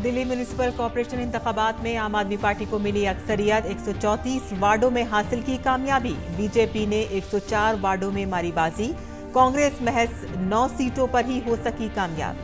Delhi municipal corporation इंतखाबात में आम आदमी पार्टी को मिली अक्सरियत। 134 वार्डों में हासिल की कामयाबी। बीजेपी ने 104 वार्डों में मारी बाजी। कांग्रेस महज 9 सीटों पर ही हो सकी कामयाब।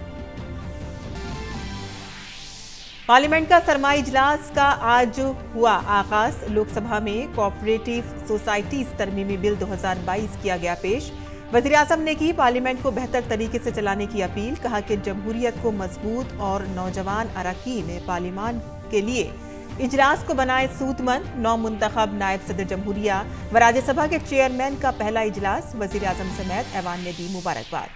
पार्लियामेंट का सरमाई इजलास का आज हुआ आगाज। लोकसभा में कोऑपरेटिव सोसाइटीज तरमीमी बिल 2022 किया गया पेश। वजीर आजम ने की पार्लियामेंट को बेहतर तरीके से चलाने की अपील। कहा कि जमहूरियत को मजबूत और नौजवान अरकान पार्लियामान के लिए इजलास को बनाए सूदमंद। नौ मुंतखब नायब सदर जमहूरिया व राज्यसभा के चेयरमैन का पहला इजलास। वजीर आजम समेत ऐवान ने दी मुबारकबाद।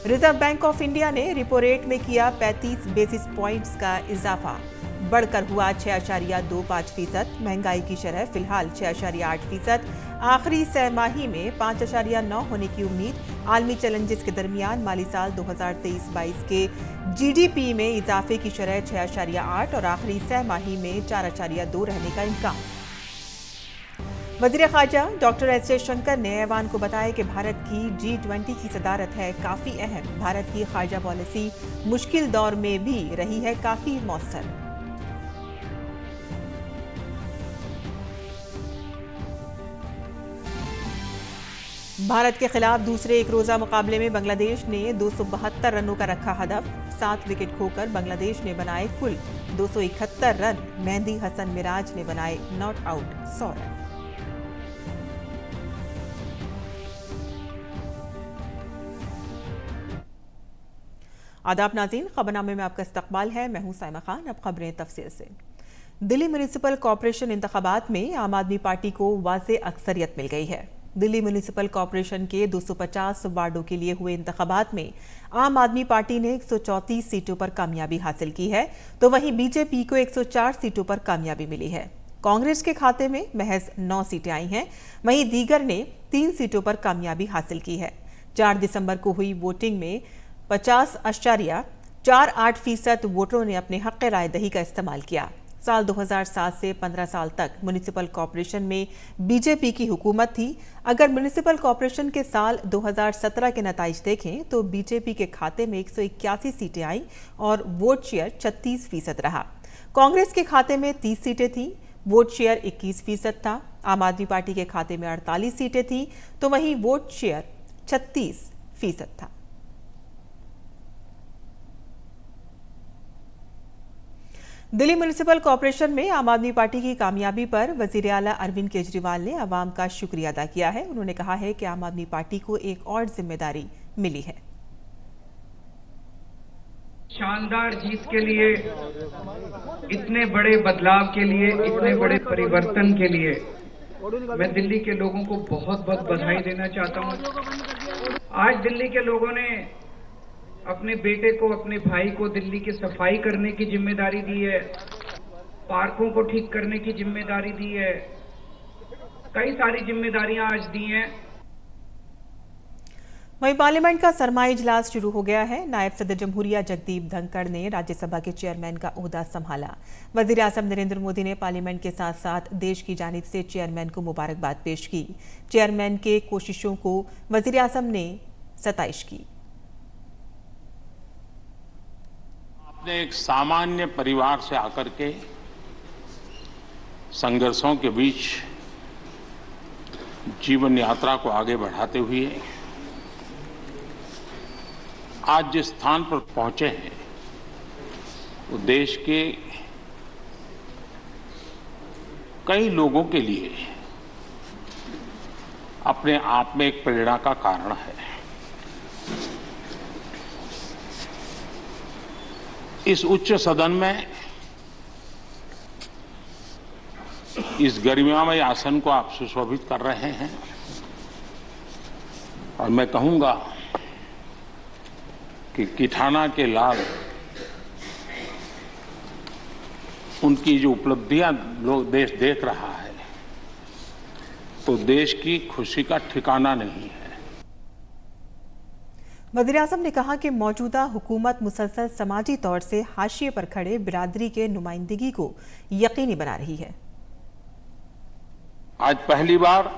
रिजर्व बैंक ऑफ इंडिया ने रिपो रेट में किया 35 बेसिस पॉइंट्स का इजाफा, बढ़कर हुआ 6.25%। महंगाई की शरह फिलहाल 6.8%। आखिरी सहमाही में 5.9 होने की उम्मीद। आलमी चैलेंजेस के दरमियान माली साल 2023-22 के जीडीपी में इजाफे की शरह 6.8 और आखिरी सहमाही में 4.2 रहने का इम्कान। वजीर खारजा डॉक्टर एस जयशंकर ने ऐवान को बताया कि भारत की G20 की सदारत है काफी अहम। भारत की खारजा पॉलिसी मुश्किल दौर में भी रही है काफी मौसर। भारत के खिलाफ दूसरे एक रोजा मुकाबले में बांग्लादेश ने 272 रनों का रखा हदफ। 7 विकेट खोकर बांग्लादेश ने बनाए कुल 271 रन। मेहंदी हसन मिराज ने बनाए नॉट आउट 100 रन। आदाब नाज़रीन, खबरनामे में आपका इस्तकबाल है। मैं हूं साइमा खान। अब खबरें तफसील से। दिल्ली म्युनिसिपल कॉर्पोरेशन इंतखाबात में आम आदमी पार्टी को वाज़े अक्सरियत मिल गई है। दिल्ली म्युनिसिपल कॉर्पोरेशन के 250 वार्डों के लिए हुए इंतखाबात में आम आदमी पार्टी ने 134 सीटों पर कामयाबी हासिल की है, तो वहीं बीजेपी को 104 सीटों पर कामयाबी मिली है। कांग्रेस के खाते में महज 9 सीटें आई हैं, वहीं दीगर ने 3 सीटों पर कामयाबी हासिल की है। 4 दिसंबर को हुई वोटिंग में 50.48% वोटरों ने अपने हक़ राय दही का इस्तेमाल किया। साल 2007 से 15 साल तक म्युनिसिपल कॉर्पोरेशन में बीजेपी की हुकूमत थी। अगर म्युनिसिपल कॉर्पोरेशन के साल 2017 के नताइज देखें तो बीजेपी के खाते में 181 सीटें आईं और वोट शेयर 36% रहा। कांग्रेस के खाते में 30 सीटें थीं, वोट शेयर 21% था। आम आदमी पार्टी के खाते में 48 सीटें थीं, तो वहीं वोट शेयर 36% था। दिल्ली म्युनिसिपल कॉर्पोरेशन में आम आदमी पार्टी की कामयाबी पर वजीर आला अरविंद केजरीवाल ने अवाम का शुक्रिया अदा किया है। उन्होंने कहा है कि आम आदमी पार्टी को एक और जिम्मेदारी मिली है। शानदार जीत के लिए, इतने बड़े बदलाव के लिए, इतने बड़े परिवर्तन के लिए मैं दिल्ली के लोगों को बहुत बहुत बधाई देना चाहता हूं। आज दिल्ली के लोगों ने अपने बेटे को, अपने भाई को दिल्ली की सफाई करने की जिम्मेदारी दी है, पार्कों को ठीक करने की जिम्मेदारी दी है, कई सारी जिम्मेदारियां आज दी हैं। वहीं पार्लियामेंट का सरमाई इजलास शुरू हो गया है। नायब सदर जमहूरिया जगदीप धनखड़ ने राज्यसभा के चेयरमैन का ओहदा संभाला। वजीर आजम नरेंद्र मोदी ने पार्लियामेंट के साथ साथ देश की जानिब से चेयरमैन को मुबारकबाद पेश की। चेयरमैन के कोशिशों को वजीर आजम ने सताइश की। आपने एक सामान्य परिवार से आकर के संघर्षों के बीच जीवन यात्रा को आगे बढ़ाते हुए आज जिस स्थान पर पहुंचे हैं वो देश के कई लोगों के लिए अपने आप में एक प्रेरणा का कारण है। इस उच्च सदन में इस गरिमामय आसन को आप सुशोभित कर रहे हैं और मैं कहूंगा कि किठाना के लाल उनकी जो उपलब्धियां लोग देश देख रहा है तो देश की खुशी का ठिकाना नहीं है। वज़ीर आज़म ने कहा कि मौजूदा हुकूमत मुसलसल समाजी तौर से हाशिए पर खड़े बिरादरी के नुमाइंदगी को यकीनी बना रही है। आज पहली बार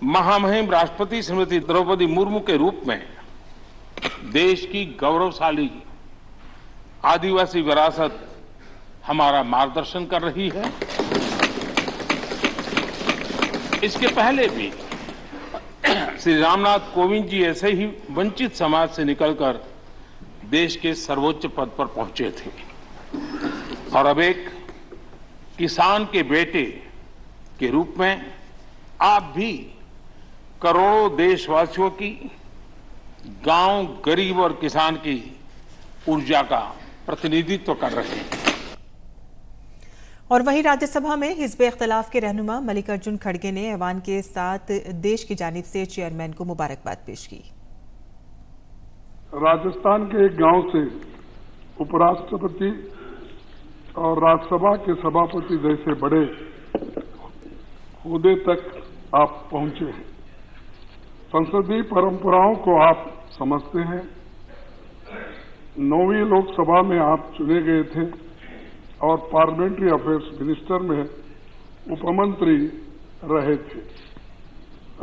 महामहिम राष्ट्रपति श्रीमती द्रौपदी मुर्मू के रूप में देश की गौरवशाली आदिवासी विरासत हमारा मार्गदर्शन कर रही है। इसके पहले भी श्री रामनाथ कोविंद जी ऐसे ही वंचित समाज से निकलकर देश के सर्वोच्च पद पर पहुंचे थे और अब एक किसान के बेटे के रूप में आप भी करोड़ों देशवासियों की, गांव, गरीब और किसान की ऊर्जा का प्रतिनिधित्व कर रहे हैं। और वहीं राज्यसभा में हिज़्ब इख्तिलाफ के रहनुमा मल्लिकार्जुन खड़गे ने ऐवान के साथ देश की जानिब से चेयरमैन को मुबारकबाद पेश की। राजस्थान के एक गांव से उपराष्ट्रपति और राज्यसभा के सभापति जैसे बड़े ओहदे तक आप पहुंचे हैं। संसदीय परंपराओं को आप समझते हैं। 9वीं लोकसभा में आप चुने गए थे और पार्लियामेंट्री अफेयर्स मिनिस्टर में उपमंत्री रहे थे।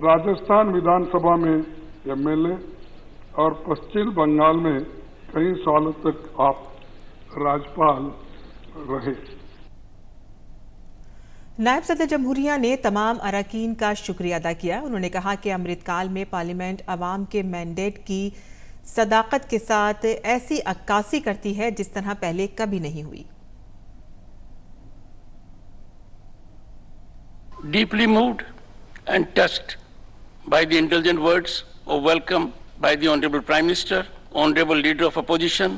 राजस्थान विधानसभा में एमएलए और पश्चिम बंगाल में कई सालों तक आप राज्यपाल रहे। नायब सदर जमहूरिया ने तमाम अरकान का शुक्रिया अदा किया। उन्होंने कहा कि अमृतकाल में पार्लियामेंट अवाम के मैंडेट की सदाकत के साथ ऐसी अक्कासी करती है जिस तरह पहले कभी नहीं हुई। Deeply moved and touched by the indulgent words of welcome by the Honorable Prime Minister, Honorable Leader of Opposition,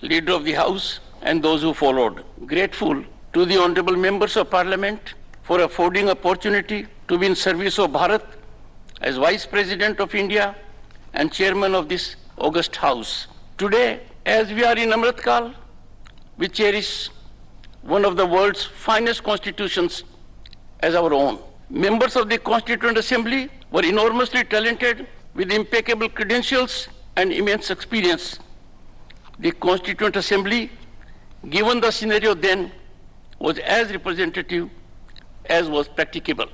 Leader of the House and those who followed. Grateful to the Honorable Members of Parliament for affording opportunity to be in service of Bharat as Vice President of India and Chairman of this august House. Today, as we are in Amritkal, we cherish one of the world's finest constitutions as our own. Members of the Constituent Assembly were enormously talented with impeccable credentials and immense experience. The Constituent Assembly, given the scenario then, was as representative as was practicable.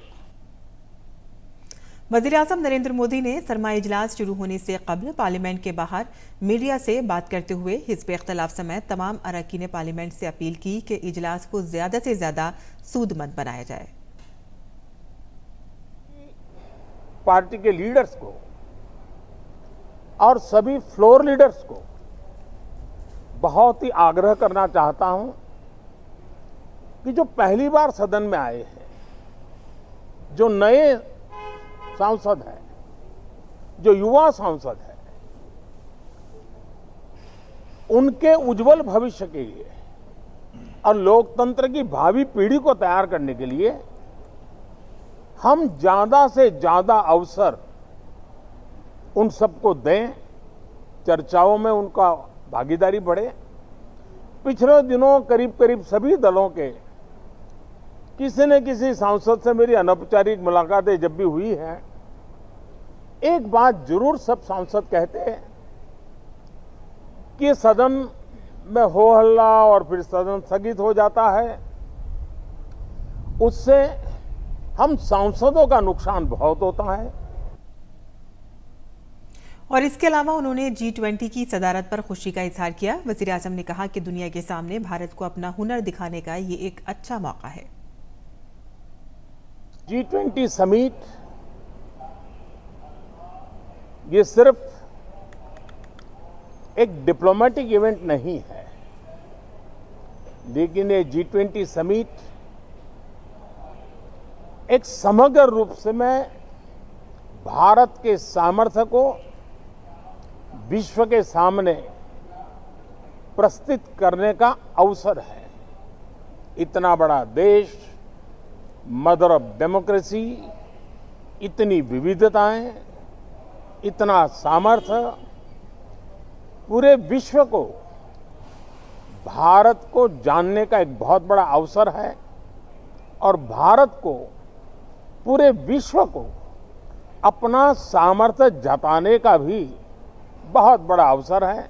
वज़ीर-ए-आज़म नरेंद्र मोदी ने सरमाई इजलास शुरू होने से कबल parliament के बाहर media से बात करते हुए हिज़्ब इख्तिलाफ समेत तमाम अरकान पार्लियामेंट से अपील की कि इजलास को ज्यादा से ज्यादा सूदमंद बनाया जाए। पार्टी के लीडर्स को और सभी फ्लोर लीडर्स को बहुत ही आग्रह करना चाहता हूं कि जो पहली बार सदन में आए हैं, जो नए सांसद हैं, जो युवा सांसद हैं, उनके उज्जवल भविष्य के लिए और लोकतंत्र की भावी पीढ़ी को तैयार करने के लिए हम ज्यादा से ज्यादा अवसर उन सबको दें, चर्चाओं में उनका भागीदारी बढ़े। पिछले दिनों करीब करीब सभी दलों के किसी न किसी सांसद से मेरी अनौपचारिक मुलाकातें जब भी हुई हैं, एक बात जरूर सब सांसद कहते हैं कि सदन में हो हल्ला और फिर सदन स्थगित हो जाता है, उससे हम सांसदों का नुकसान बहुत होता है। और इसके अलावा उन्होंने G20 की सदारत पर खुशी का इजहार किया। वज़ीर-ए-आज़म ने कहा कि दुनिया के सामने भारत को अपना हुनर दिखाने का ये एक अच्छा मौका है। G20 समिट ये सिर्फ एक डिप्लोमेटिक इवेंट नहीं है, लेकिन ये G20 समिट एक समग्र रूप से मैं भारत के सामर्थ्य को विश्व के सामने प्रस्तुत करने का अवसर है। इतना बड़ा देश, मदर ऑफ डेमोक्रेसी, इतनी विविधताएं, इतना सामर्थ्य, पूरे विश्व को भारत को जानने का एक बहुत बड़ा अवसर है और भारत को पूरे विश्व को अपना सामर्थ्य जताने का भी बहुत बड़ा अवसर है।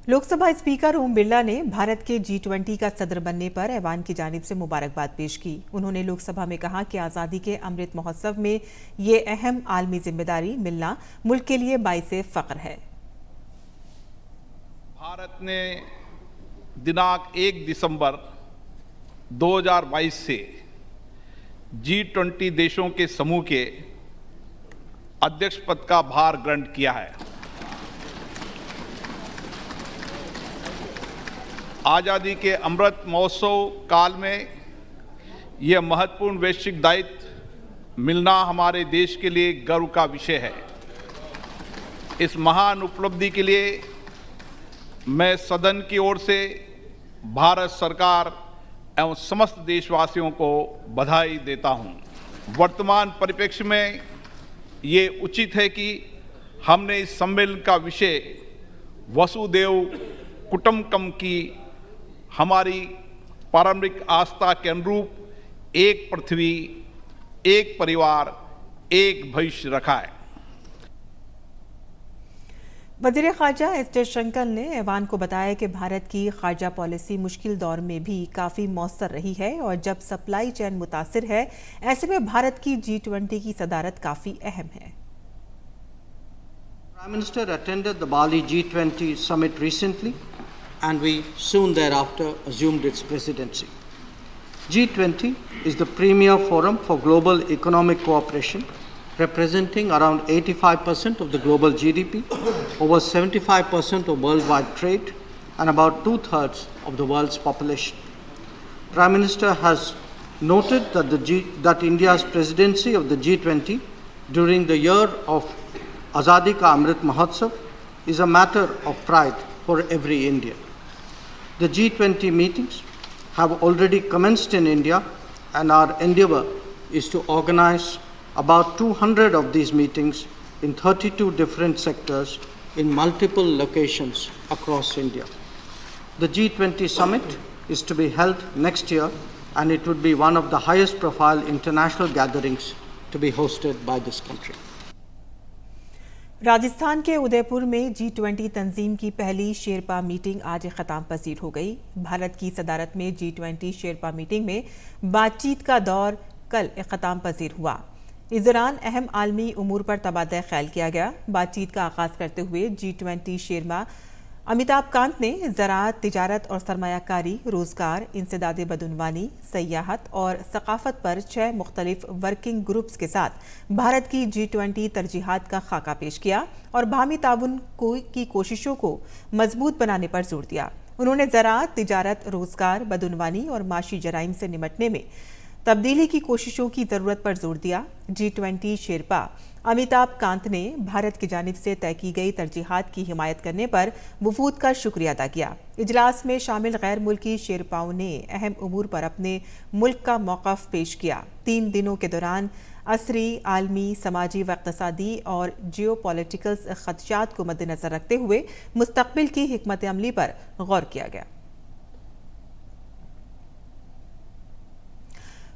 लोकसभा स्पीकर ओम बिरला ने भारत के G20 का सदर बनने पर ऐवान की जानिब से मुबारकबाद पेश की। उन्होंने लोकसभा में कहा कि आज़ादी के अमृत महोत्सव में ये अहम आलमी जिम्मेदारी मिलना मुल्क के लिए बाइसे फख्र है। भारत ने दिनांक 1 दिसंबर 2022 से G20 देशों के समूह के अध्यक्ष पद का भार ग्रहण किया है। आजादी के अमृत महोत्सव काल में यह महत्वपूर्ण वैश्विक दायित्व मिलना हमारे देश के लिए गर्व का विषय है। इस महान उपलब्धि के लिए मैं सदन की ओर से भारत सरकार एवं समस्त देशवासियों को बधाई देता हूं। वर्तमान परिप्रेक्ष्य में ये उचित है कि हमने इस सम्मेलन का विषय वसुदेव कुटुंबकम की हमारी पारंपरिक आस्था के अनुरूप एक पृथ्वी, एक परिवार, एक भविष्य रखा है। वज़ीर ख़ारजा एस जयशंकर ने ऐवान को बताया कि भारत की ख़ारजा पॉलिसी मुश्किल दौर में भी काफ़ी मौसर रही है और जब सप्लाई चेन मुतासिर है, ऐसे में भारत की G20 की सदारत काफ़ी अहम है। Prime Minister attended the Bali G20 summit recently and we soon thereafter assumed its presidency. G20 is the premier forum for global economic cooperation, representing around 85% of the global GDP, over 75% of worldwide trade, and about 2/3 of the world's population. Prime Minister has noted that India's presidency of the G20 during the year of Azadi Ka Amrit Mahotsav is a matter of pride for every Indian. The G20 meetings have already commenced in India, and our endeavor is to organize about 200 of these meetings in 32 different sectors in multiple locations across India. The G20 summit is to be held next year, and it would be one of the highest profile international gatherings to be hosted by this country. Rajasthan के उदयपुर में G20 तंजीम की पहली Sherpa meeting आज ख़त्म पसीर हो गई। भारत की सदारत में G20 शेरपा मीटिंग में बातचीत का दौर कल ख़त्म पसीर हुआ। इस दौरान अहम आलमी उमूर पर तबादला ख्याल किया गया। बातचीत का आगाज़ करते हुए G20 शेरमा अमिताभ कांत ने ज़राअत, तिजारत और सरमायाकारी, रोज़गार, इंसदाद बदउनवानी, सयाहत और सकाफ़त पर 6 मुख्तलिफ वर्किंग ग्रुप्स के साथ भारत की G20 तरजीहात का खाका पेश किया और बाहमी ताउन की कोशिशों को मजबूत बनाने पर जोर दिया। उन्होंने ज़राअत, तिजारत, रोज़गार, बदउनवानी और माशी जराइम से निपटने में तब्दीली की कोशिशों की ज़रूरत पर जोर दिया। G20 शेरपा अमिताभ कांत ने भारत की जानिब से तय की गई तरजीहात की हिमायत करने पर वफूद का शुक्रिया अदा किया। इजलास में शामिल गैर मुल्की शेरपाओं ने अहम उमूर पर अपने मुल्क का मौक़िफ़ पेश किया। 3 दिनों के दौरान असरी, आलमी, समाजी व इक़्तिसादी और जियोपॉलिटिकल ख़दशात को मद्देनज़र रखते हुए मुस्तक़बिल की हिकमत अमली पर गौर किया गया।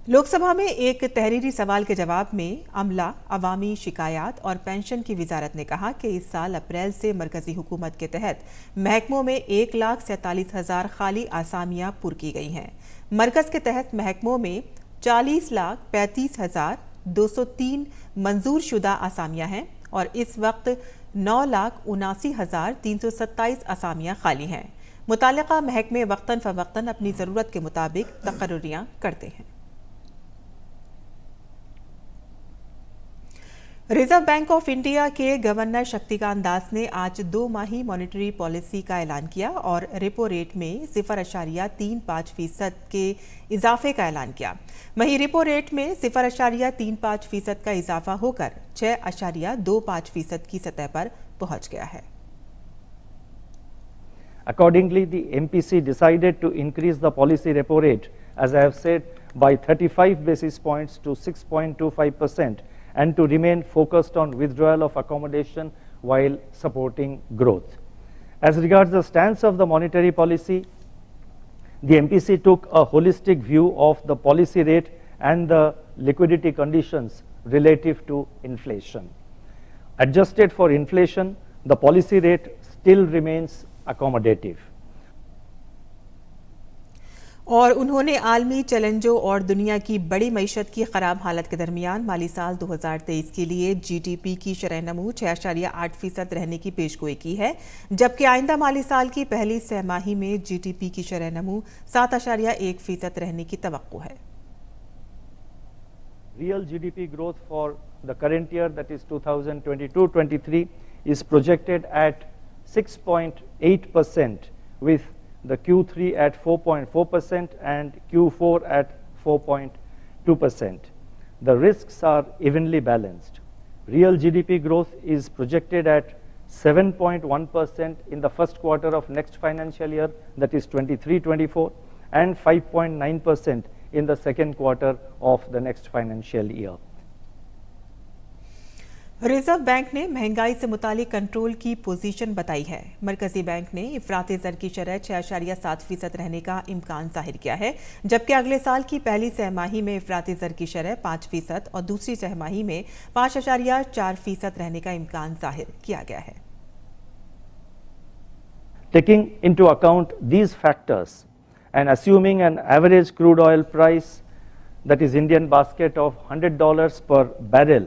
लोकसभा में एक तहरीरी सवाल के जवाब में अमला, अवामी शिकायत और पेंशन की वजारत ने कहा कि इस साल अप्रैल से मरकजी हुकूमत के तहत महकमों में 1,47,000 खाली आसामियां पुर की गई हैं। मरकज के तहत महकमों में 40,35,203 मंजूर शुदा आसामियां हैं और इस वक्त 9,79,327 आसामियां खाली हैं। मुतालिका महकमे वक्तन फ़वक्तन अपनी ज़रूरत के मुताबिक तकर्रुरियां करते हैं। रिजर्व बैंक ऑफ इंडिया के गवर्नर शक्तिकांत दास ने आज 2 माही मॉनेटरी पॉलिसी का ऐलान किया और रेपो रेट में 0.35% के इजाफे का ऐलान किया। वहीं रेपो रेट में 0.35% का इजाफा होकर 6.25% की सतह पर पहुंच गया है। Accordingly, the MPC decided to increase the policy repo rate, as I have said, by 35 basis points to 6.25%. And to remain focused on withdrawal of accommodation while supporting growth. As regards the stance of the monetary policy, the MPC took a holistic view of the policy rate and the liquidity conditions relative to inflation. Adjusted for inflation, the policy rate still remains accommodative. और उन्होंने आलमी चैलेंजों और दुनिया की बड़ी मईशत की खराब हालत के दरमियान माली साल 2023 के लिए जीडीपी की शरह नमू 6.8% रहने की पेशगोई की है, जबकि आइंदा माली साल की पहली सहमाही में जीडीपी की शरह नमू 7.1% रहने की तवक्को है। Real GDP growth for the current year, that is 2022-23, is projected at 6.8%, with the Q3 at 4.4% and Q4 at 4.2%. The risks are evenly balanced. Real GDP growth is projected at 7.1% in the first quarter of next financial year, that is 23-24, and 5.9% in the second quarter of the next financial year. Reserve bank ने महंगाई से मुतालिक control की position बताई है। मरकजी bank ने इफराती ज़र की शरह 6.7% रहने का इम्कान जाहिर किया है, जबकि अगले साल की पहली सहमाही में इफराती ज़र की शरह 5% और दूसरी सहमाही में 5.4% रहने का इम्कान जाहिर किया गया है। Taking into account these factors and assuming an average crude oil price, that is Indian basket of $100 per barrel,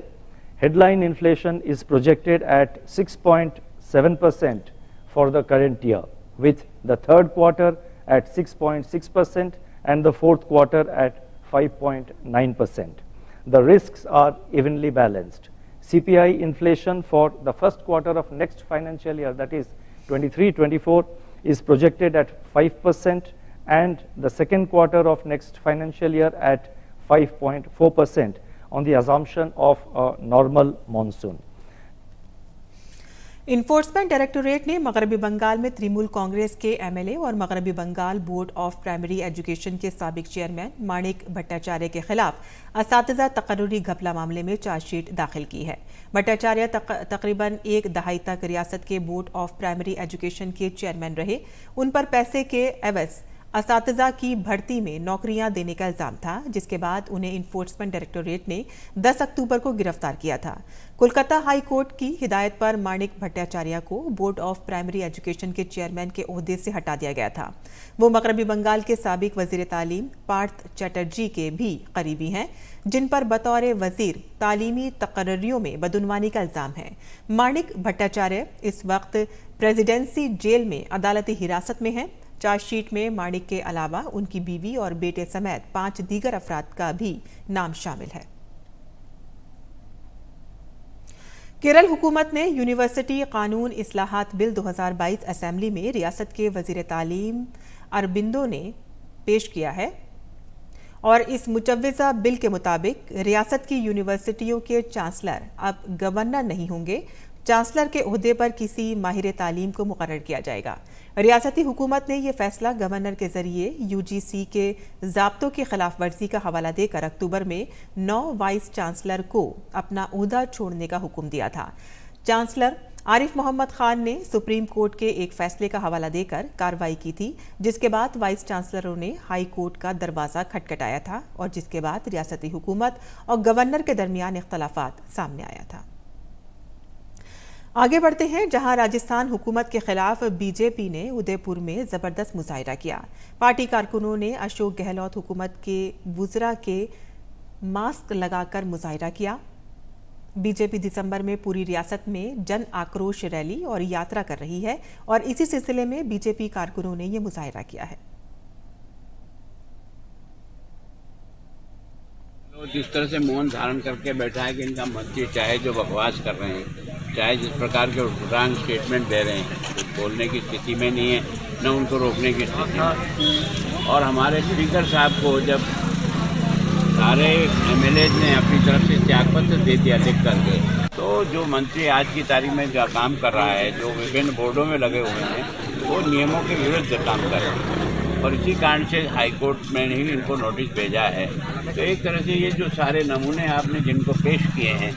headline inflation is projected at 6.7% for the current year, with the third quarter at 6.6% and the fourth quarter at 5.9%. The risks are evenly balanced. CPI inflation for the first quarter of next financial year, that is 23-24, is projected at 5%, and the second quarter of next financial year at 5.4%. on the assumption of a normal monsoon. Enforcement directorate ने मगरबी बंगाल में तृणमूल कांग्रेस के MLA और मगरबी Bengal board of primary education के साबिक chairman माणिक भट्टाचार्य के खिलाफ असातिज़ा तकर्रुरी घपला मामले में चार्जशीट दाखिल की है। भट्टाचार्य तकरीबन एक दहाई तक रियासत के बोर्ड ऑफ प्राइमरी एजुकेशन के चेयरमैन रहे। उन पर पैसे के एवज असातिज़ा की भर्ती में नौकरियां देने का इल्जाम था, जिसके बाद उन्हें इन्फोर्समेंट डायरेक्टोरेट ने 10 अक्टूबर को गिरफ्तार किया था। कोलकाता हाई कोर्ट की हिदायत पर माणिक भट्टाचार्य को बोर्ड ऑफ प्राइमरी एजुकेशन के चेयरमैन के ओहदे से हटा दिया गया था। वो मगरबी बंगाल के साबिक वजीर तालीम पार्थ चटर्जी के भी करीबी हैं, जिन पर बतौर वजीर तालीमी तकर्रियों में बदउनवानी का इल्जाम है। माणिक भट्टाचार्य इस वक्त प्रेसिडेंसी जेल में अदालती हिरासत में हैं। चार्जशीट में माणिक के अलावा उनकी बीवी और बेटे समेत 5 दीगर अफराद का भी नाम शामिल है। केरल हुकूमत ने यूनिवर्सिटी कानून इस्लाहात बिल 2022 असेंबली में रियासत के वजीर तालीम अरबिंदो ने पेश किया है और इस मुचव्विज़ा बिल के मुताबिक रियासत की यूनिवर्सिटियों के चांसलर अब गवर्नर नहीं होंगे। चांसलर के ओहदे पर किसी माहिर तालीम को मुकर्रर किया जाएगा। रियासती हुकूमत ने यह फैसला गवर्नर के जरिए यूजीसी के ज़ाब्तों की खिलाफ वर्जी का हवाला देकर अक्टूबर में 9 वाइस चांसलर को अपना ओहदा छोड़ने का हुक्म दिया था। चांसलर आरिफ मोहम्मद खान ने सुप्रीम कोर्ट के एक फैसले का हवाला देकर कार्रवाई की थी, जिसके बाद वाइस चांसलरों ने हाई कोर्ट का दरवाज़ा खटखटाया था और जिसके बाद रियासती हुकूमत और गवर्नर के दरमियान इख्तलाफात सामने आया था। आगे बढ़ते हैं, जहां राजस्थान हुकूमत के खिलाफ बीजेपी ने उदयपुर में जबरदस्त मुजाहिरा किया। पार्टी कारकुनों ने अशोक गहलोत हुकूमत के वुज़रा के मास्क लगाकर मुजाहिरा किया। बीजेपी दिसंबर में पूरी रियासत में जन आक्रोश रैली और यात्रा कर रही है और इसी सिलसिले में बीजेपी कारकुनों ने यह मुजाहिरा किया है। जिस तरह से मौन धारण करके बैठा है कि इनका मंत्री चाहे जो बकवास कर रहे हैं, चाहे जिस प्रकार के उठपटांग स्टेटमेंट दे रहे हैं, कुछ बोलने की स्थिति में नहीं है, न उनको रोकने की स्थिति में। और हमारे स्पीकर साहब को जब सारे एमएलए ने अपनी तरफ से त्यागपत्र दे दिया लिख करके, तो जो मंत्री आज की तारीख में जो काम कर रहा है, जो विभिन्न बोर्डों में लगे हुए हैं, वो नियमों के विरुद्ध काम कर रहे हैं और इसी कारण से हाईकोर्ट में ही इनको नोटिस भेजा है। तो एक तरह से ये जो सारे नमूने आपने जिनको पेश किए हैं,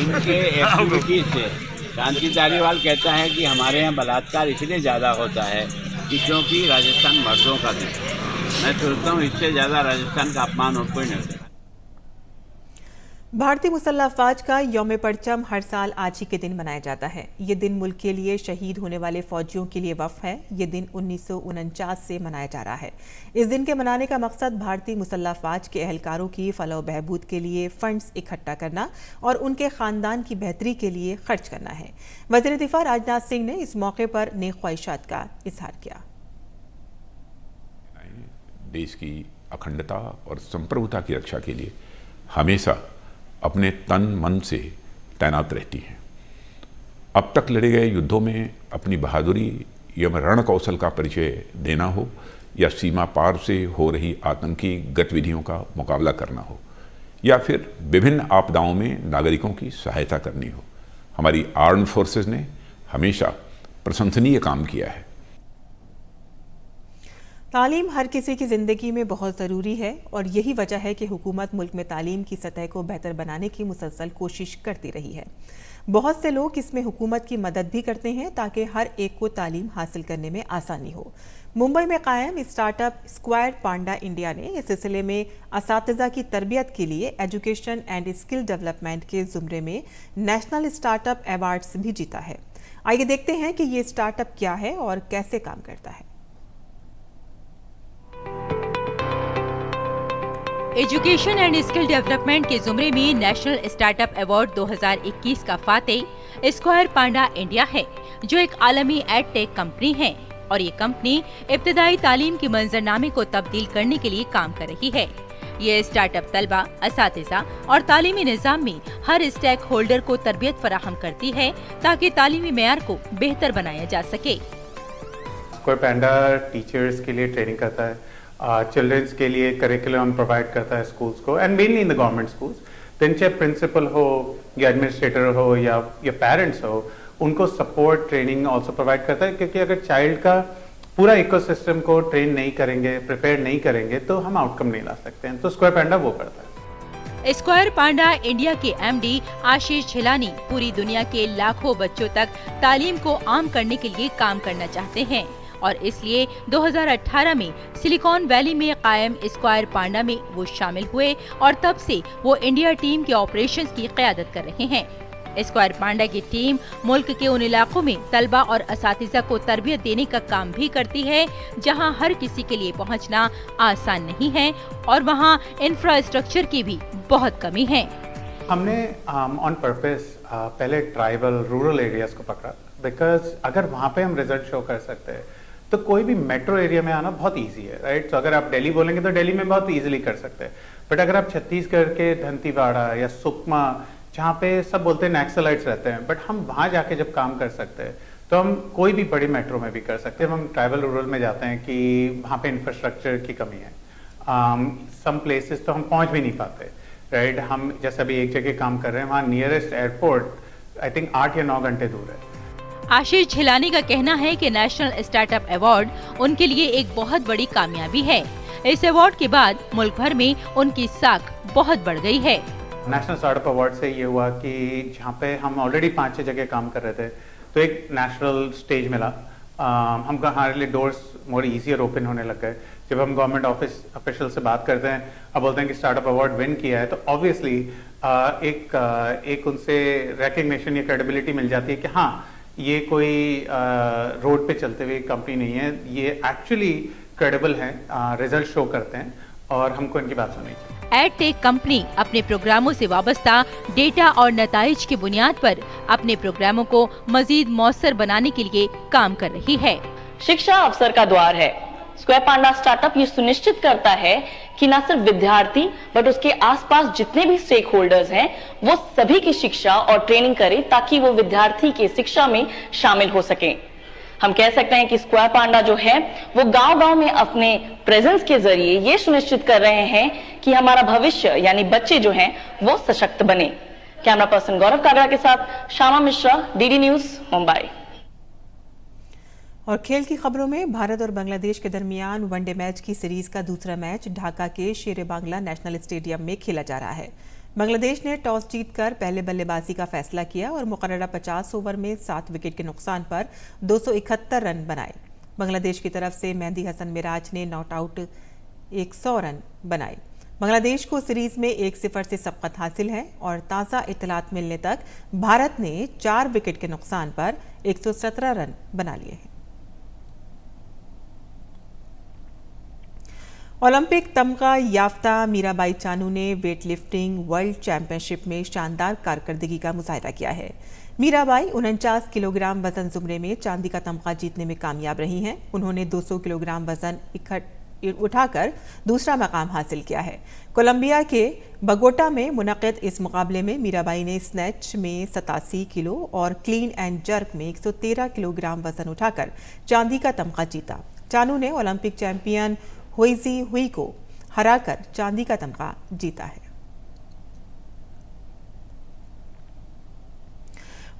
इनके एक्टिविटीज से शांति धारीवाल कहता है कि हमारे यहाँ बलात्कार इसलिए ज़्यादा होता है कि क्योंकि राजस्थान मर्दों का देश है। मैं सोचता हूँ इससे ज़्यादा राजस्थान का अपमान और कोई नहीं होता। भारतीय मुसल्लह अफवाज का यौम परचम हर साल आज ही के दिन मनाया जाता है। ये दिन मुल्क के लिए शहीद होने वाले फौजियों के लिए वक्फ है। ये दिन 1949 से मनाया जा रहा है। इस दिन के मनाने का मकसद भारतीय मुसल्लह अफवाज के एहलकारों की फलाह व बहबूद के लिए फंड्स इकट्ठा करना और उनके खानदान की बेहतरी के लिए खर्च करना है। वज़ीर दिफा राजनाथ सिंह ने इस मौके पर नेक ख्वाहिशात का इजहार किया। देश की अखंडता और संप्रभुता की रक्षा के लिए हमेशा अपने तन मन से तैनात रहती हैं। अब तक लड़े गए युद्धों में अपनी बहादुरी या रण कौशल का परिचय देना हो या सीमा पार से हो रही आतंकी गतिविधियों का मुकाबला करना हो या फिर विभिन्न आपदाओं में नागरिकों की सहायता करनी हो, हमारी आर्म्ड फोर्सेस ने हमेशा प्रशंसनीय काम किया है। तालीम हर किसी की ज़िंदगी में बहुत ज़रूरी है और यही वजह है कि हुकूमत मुल्क में तालीम की सतह को बेहतर बनाने की मुसलसल कोशिश करती रही है। बहुत से लोग इसमें हुकूमत की मदद भी करते हैं ताकि हर एक को तालीम हासिल करने में आसानी हो। मुंबई में कायम स्टार्टअप स्क्वायर पांडा इंडिया ने इस सिलसिले में असातिज़ा की तरबियत के लिए एजुकेशन एंड स्किल डेवलपमेंट के ज़ुमरे में नेशनल स्टार्टअप अवार्ड्स भी जीता है। आइए देखते हैं कि ये स्टार्टअप क्या है और कैसे काम करता है। एजुकेशन एंड स्किल डेवलपमेंट के जुमरे में नेशनल स्टार्टअप अवार्ड 2021 का फातेह स्क्वायर पांडा इंडिया है, जो एक आलमी एडटेक कंपनी है और ये कंपनी इब्तदाई तालीम के मंजरनामे को तब्दील करने के लिए काम कर रही है। ये स्टार्टअप तलबा, असातिज़ा और तालीमी निज़ाम में हर स्टेक होल्डर को तरबियत फराहम करती है ताकि तालीमी मेयार को बेहतर बनाया जा सके। स्क्वायर पांडा टीचर्स के लिए ट्रेनिंग करता है, चिल्ड्रंस के लिए करिकुलम प्रोवाइड करता है स्कूल्स को, and mainly in the government schools. दिन चाहे प्रिंसिपल हो या एडमिनिस्ट्रेटर हो या पेरेंट्स हो, उनको सपोर्ट ट्रेनिंग ऑल्सो प्रोवाइड करता है, क्योंकि अगर चाइल्ड का पूरा इकोसिस्टम को ट्रेन नहीं करेंगे, प्रिपेयर नहीं करेंगे, तो हम आउटकम नहीं ला सकते हैं। तो स्क्वायर पांडा वो करता है। स्क्वायर पांडा इंडिया के एमडी आशीष झिलानी पूरी दुनिया के लाखों बच्चों तक तालीम को आम करने के लिए काम करना चाहते हैं और इसलिए 2018 में सिलिकॉन वैली में कायम स्क्वायर पांडा में वो शामिल हुए और तब से वो इंडिया टीम के ऑपरेशंस की क़यादत कर रहे हैं। स्क्वायर पांडा की टीम मुल्क के उन इलाकों में तलबा और असातिज़ा को तरबियत देने का काम भी करती है जहां हर किसी के लिए पहुंचना आसान नहीं है और वहां इंफ्रास्ट्रक्चर की भी बहुत कमी है। हमने ऑन पर्पस पहले ट्राइबल रूरल एरियाज को पकड़ा, बिकॉज अगर वहाँ पे हम रिजल्ट शो कर सकते हैं तो कोई भी मेट्रो एरिया में आना बहुत इजी है, राइट। तो अगर आप दिल्ली बोलेंगे तो दिल्ली में बहुत इजीली कर सकते हैं, बट अगर आप छत्तीसगढ़ के दंतेवाड़ा या सुकमा, जहाँ पे सब बोलते हैं नक्सलाइट्स रहते हैं, बट हम वहाँ जाके जब काम कर सकते हैं तो हम कोई भी बड़ी मेट्रो में भी कर सकते हैं। हम ट्राइबल रूरल में जाते हैं कि वहाँ पे इंफ्रास्ट्रक्चर की कमी है, सम प्लेसेस तो हम पहुँच भी नहीं पाते, राइट। हम जैसे अभी एक जगह काम कर रहे हैं, वहाँ नियरेस्ट एयरपोर्ट आई थिंक 8 या 9 घंटे दूर है। आशीष झिलानी का कहना है कि नेशनल स्टार्टअप अवार्ड उनके लिए एक बहुत बड़ी कामयाबी है। इस अवार्ड के बाद मुल्क भर में उनकी साख बहुत बढ़ गई है। नेशनल स्टार्टअप अवार्ड से ये हुआ कि जहाँ पे हम ऑलरेडी 5-6 जगह काम कर रहे थे, तो एक नेशनल स्टेज मिला। हमको हमारे लिए डोर्स मोर ईजियर ओपन होने लग गए। जब हम गवर्नमेंट ऑफिशियल से बात करते हैं, अब बोलते हैं कि स्टार्टअप अवार्ड विन किया है, तो ऑब्वियसली एक उनसे रिकग्निशन या क्रेडिबिलिटी मिल जाती है कि हाँ, ये कोई रोड पे चलते हुए कंपनी नहीं है, ये एक्चुअली क्रेडिबल है, रिजल्ट शो करते हैं और हमको इनकी बात सुननी चाहिए। एडटेक कंपनी अपने प्रोग्रामों से वाबस्ता डेटा और नताइज की बुनियाद पर अपने प्रोग्रामों को मजीद मौसर बनाने के लिए काम कर रही है। शिक्षा अवसर का द्वार है। स्क्वायर पांडा स्टार्टअप ये सुनिश्चित करता है कि न सिर्फ विद्यार्थी बट उसके आसपास जितने भी स्टेक होल्डर्स हैं वो सभी की शिक्षा और ट्रेनिंग करे ताकि वो विद्यार्थी के शिक्षा में शामिल हो सके। हम कह सकते हैं कि स्क्वायर पांडा जो है वो गांव-गांव में अपने प्रेजेंस के जरिए ये सुनिश्चित कर रहे हैं कि हमारा भविष्य यानी बच्चे जो हैं वो सशक्त बने। कैमरा पर्सन गौरव कागड़ा के साथ श्यामा मिश्रा, डीडी न्यूज, मुंबई। और खेल की खबरों में भारत और बांग्लादेश के दरमियान वनडे मैच की सीरीज का दूसरा मैच ढाका के शेरे बांग्ला नेशनल स्टेडियम में खेला जा रहा है। बांग्लादेश ने टॉस जीतकर पहले बल्लेबाजी का फैसला किया और मुकर्ररा 50 ओवर में 7 विकेट के नुकसान पर 271 रन बनाए। बांग्लादेश की तरफ से मेहदी हसन मिराज ने नॉट आउट 100 रन बनाए। बांग्लादेश को सीरीज में 1-0 से सबकत हासिल है और ताज़ा इत्तलात मिलने तक भारत ने 4 विकेट के नुकसान पर 117 रन बना लिए हैं। ओलंपिक तमगा याफ्ता मीराबाई चानू ने वेट लिफ्टिंग वर्ल्ड चैंपियनशिप में शानदार कारकर्दगी का मुजाहिरा किया है। मीराबाई 49 किलोग्राम वजन जुमरे में चांदी का तमगा जीतने में कामयाब रही हैं। उन्होंने 200 किलोग्राम वजन उठाकर दूसरा मकाम हासिल किया है। कोलंबिया के बगोटा में मुनक़िद इस मुकाबले में मीराबाई ने स्नैच में 87 किलो और क्लीन एंड जर्क में 113 किलोग्राम वजन उठाकर चांदी का तमगा जीता। चानू ने ओलंपिक चैंपियन हुईजी हुई को हराकर चांदी का तमगा जीता है।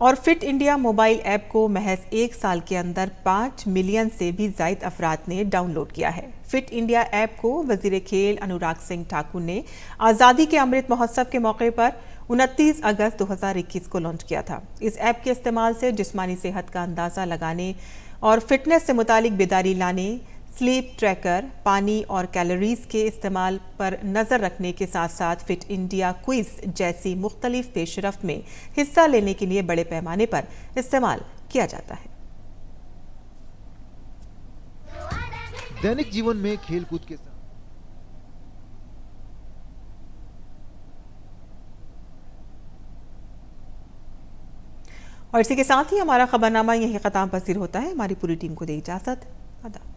और फिट इंडिया मोबाइल ऐप को महज 1 साल के अंदर 5 मिलियन से भी ज़ायद अफराद ने डाउनलोड किया है। फिट इंडिया ऐप को वजीर खेल अनुराग सिंह ठाकुर ने आज़ादी के अमृत महोत्सव के मौके पर 29 अगस्त 2021 को लॉन्च किया था। इस ऐप के इस्तेमाल से जिस्मानी सेहत का अंदाज़ा लगाने और फिटनेस से मुतालिक बेदारी लाने, स्लीप ट्रैकर, पानी और कैलोरीज के इस्तेमाल पर नज़र रखने के साथ साथ फिट इंडिया क्विज जैसी मुख्तलिफ पेशरफ्त में हिस्सा लेने के लिए बड़े पैमाने पर इस्तेमाल किया जाता है। दैनिक जीवन में खेलकूद के साथ और इसी के साथ ही हमारा खबरनामा यही खत्म पसीर होता है। हमारी पूरी टीम को दे इजाजत। आदाब।